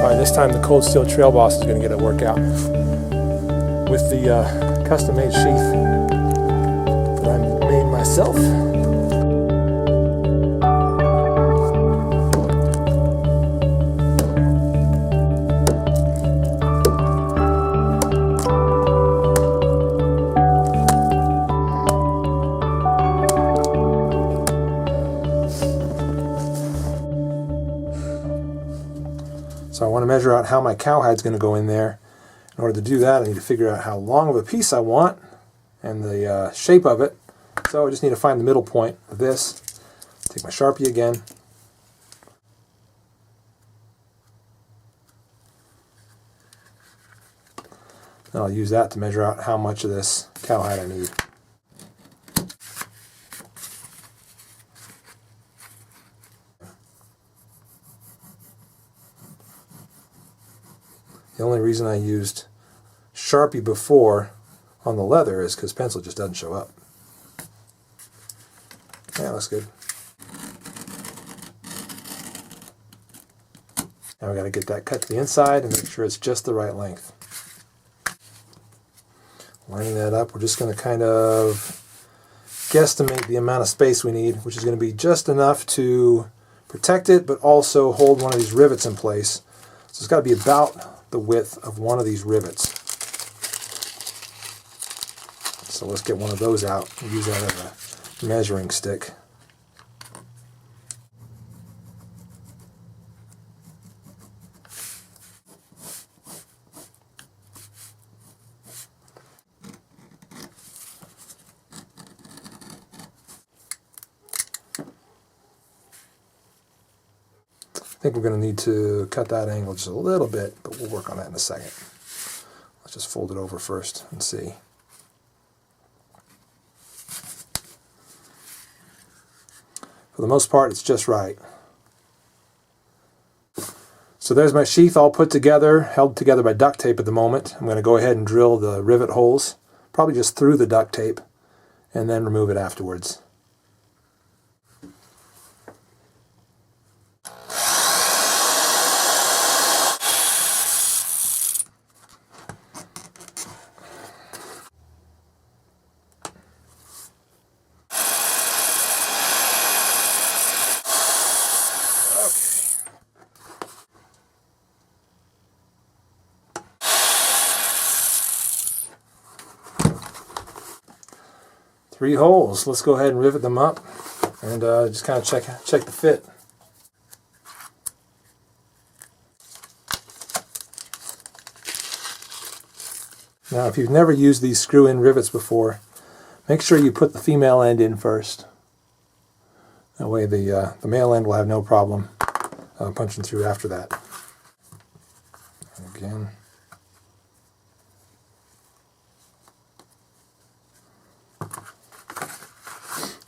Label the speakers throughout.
Speaker 1: Alright, this time the cold steel trail boss is going to get a workout with the custom-made sheath that I made myself. So I want to measure out how my cowhide's going to go in there. In order to do that, I need to figure out how long of a piece I want and the shape of it. So I just need to find the middle point of this. Take my Sharpie again. And I'll use that to measure out how much of this cowhide I need. The only reason I used Sharpie before on the leather is because pencil just doesn't show up. Yeah, looks good. Now we got to get that cut to the inside and make sure it's just the right length. Lining that up, we're just going to kind of guesstimate the amount of space we need, which is going to be just enough to protect it, but also hold one of these rivets in place. So it's got to be about the width of one of these rivets. So let's get one of those out and use that as a measuring stick. I think we're going to need to cut that angle just a little bit, but we'll work on that in a second. Let's just fold it over first and see. For the most part, it's just right. So there's my sheath all put together, held together by duct tape at the moment. I'm going to go ahead and drill the rivet holes, probably just through the duct tape, and then remove it afterwards. Three holes. Let's go ahead and rivet them up and just kind of check the fit. Now, if you've never used these screw-in rivets before, make sure you put the female end in first. That way the male end will have no problem punching through after that. Again.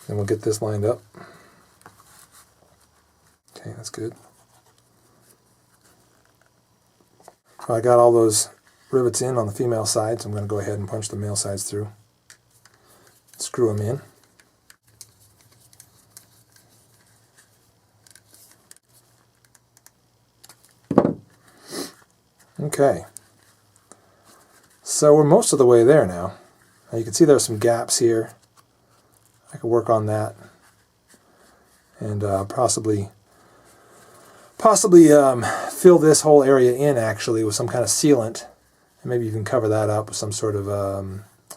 Speaker 1: And we'll get this lined up. Okay, that's good. I got all those rivets in on the female side, so I'm going to go ahead and punch the male sides through. Screw them in. Okay. So we're most of the way there now. Now you can see there's some gaps here. I could work on that and possibly fill this whole area in actually with some kind of sealant, and maybe even cover that up with some sort of I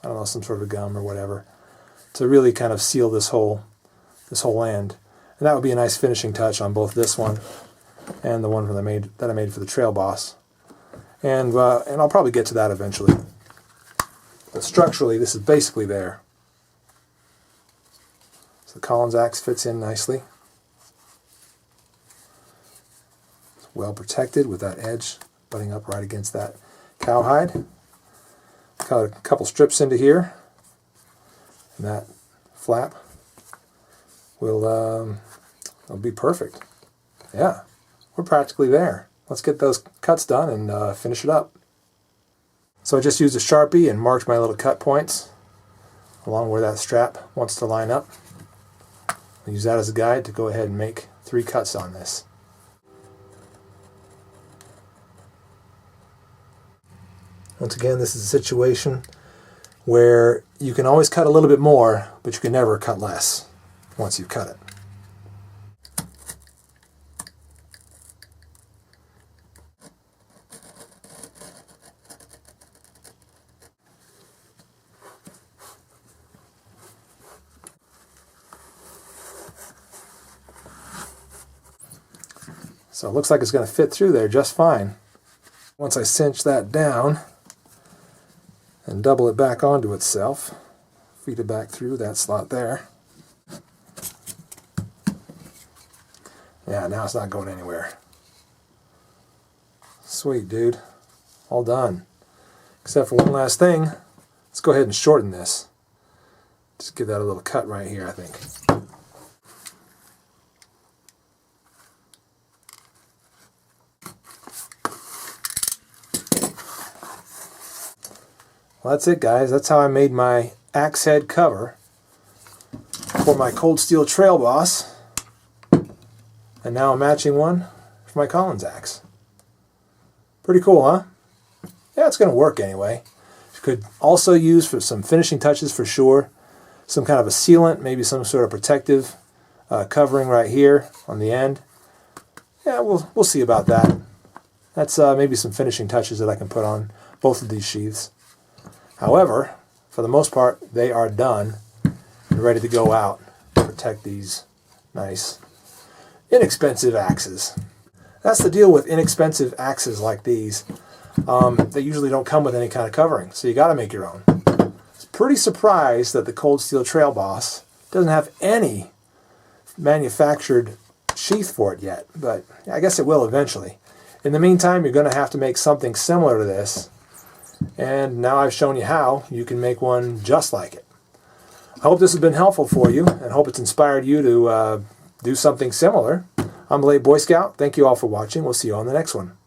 Speaker 1: don't know, some sort of gum or whatever to really kind of seal this whole end. And that would be a nice finishing touch on both this one and the one that I made for the Trail Boss. And I'll probably get to that eventually. But structurally, this is basically there. The Collins axe fits in nicely. It's well protected with that edge butting up right against that cowhide. Cut a couple strips into here, and that flap will be perfect. Yeah, we're practically there. Let's get those cuts done and finish it up. So I just used a Sharpie and marked my little cut points along where that strap wants to line up. I'll use that as a guide to go ahead and make 3 cuts on this. Once again, this is a situation where you can always cut a little bit more, but you can never cut less once you've cut it. So it looks like it's going to fit through there just fine. Once I cinch that down and double it back onto itself, feed it back through that slot there. Yeah, now it's not going anywhere. Sweet, dude. All done. Except for one last thing. Let's go ahead and shorten this. Just give that a little cut right here, I think. Well, that's it, guys. That's how I made my axe head cover for my cold steel trail boss. And now a matching one for my Collins axe. Pretty cool, huh? Yeah, it's going to work anyway. You could also use for some finishing touches for sure. Some kind of a sealant, maybe some sort of protective covering right here on the end. Yeah, we'll see about that. That's maybe some finishing touches that I can put on both of these sheaths. However, for the most part, they are done and ready to go out to protect these nice, inexpensive axes. That's the deal with inexpensive axes like these. They usually don't come with any kind of covering, so you got to make your own. I was pretty surprised that the Cold Steel Trail Boss doesn't have any manufactured sheath for it yet, but I guess it will eventually. In the meantime, you're going to have to make something similar to this. And now I've shown you how you can make one just like it. I hope this has been helpful for you and hope it's inspired you to do something similar. I'm the Late Boy Scout. Thank you all for watching. We'll see you on the next one.